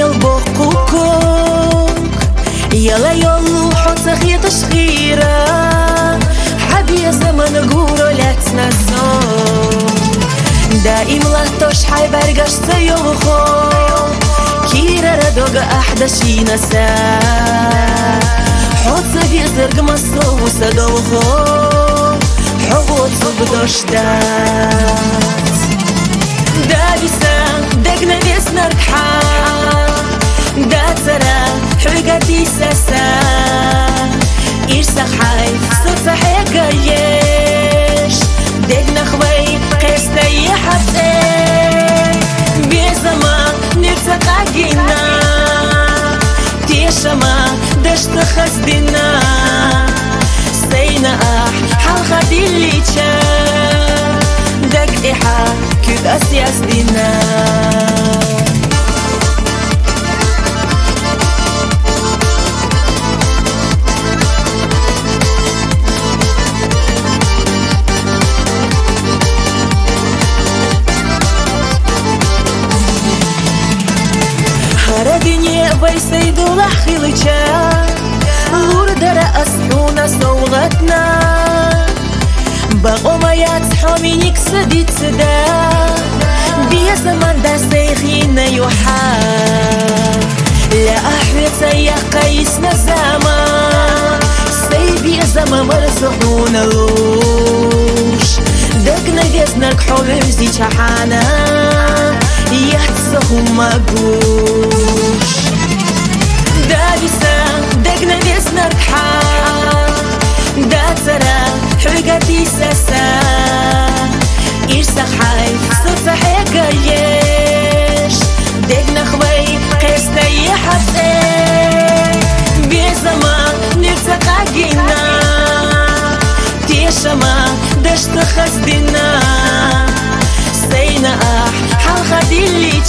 ميل بوقوكوك يلا يلو حوصخ يتشخيرا حبي زمن قورو لا تنسون دائم لا تشحي برقش سيوخو كيرا ردوغ أحدشي نسا حوصخ يزرق مصو وسدوخو حوص بدوش دات دابسا دقنا بيسنا ركحا دات سرا حرقتي ساسا إرسا حاي صوصا حيقا يش دقنا خوي قيستا يحبسي بيزما نرسا قاقينا تيشما دشت خزدنا سينا حلقة اللي دق إحا كد أسياس دينا هردني ويسيدو لحخيلجا لوردر أسحونا صوغتنا بقوميات حومينيك سديت سدا بيا زمان دا سيخينا يوحا لا أحويت سيا قيس نزاما سيبي زما مرزقونا لوش دقنا جزنا كحومزي شحانا يحتسخو مقوش دابسا دقنا جزنا ركحا دات سرا حرقتي ساسا إرسا حاي صوصا حيقا يش دقنا خوي قيستا يحبسي بيزما نرسا قاقينا تيشما دشت خزدنا سينا حلقة اللي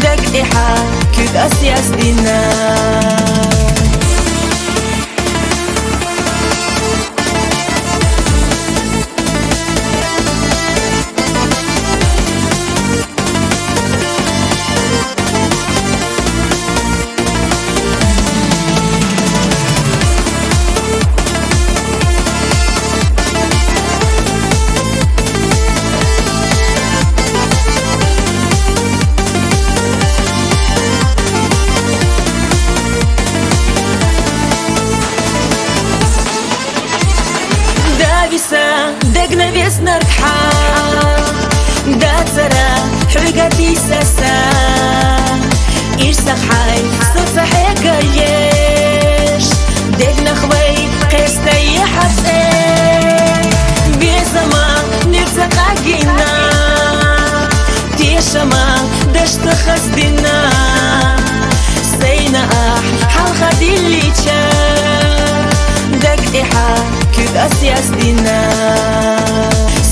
دق إحا كد أسياس دينا دقنا بيسنا ركحا دات سرا حرقتي ساسا إرسا حاي صوصا حيقا يش دقنا خوي قيستا يحبسي بيزما نرسا قاقينا تيشما دشت خزدنا سينا حلقة اللي دق إحا كد أسياس دينا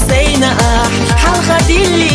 سينا حلقة اللي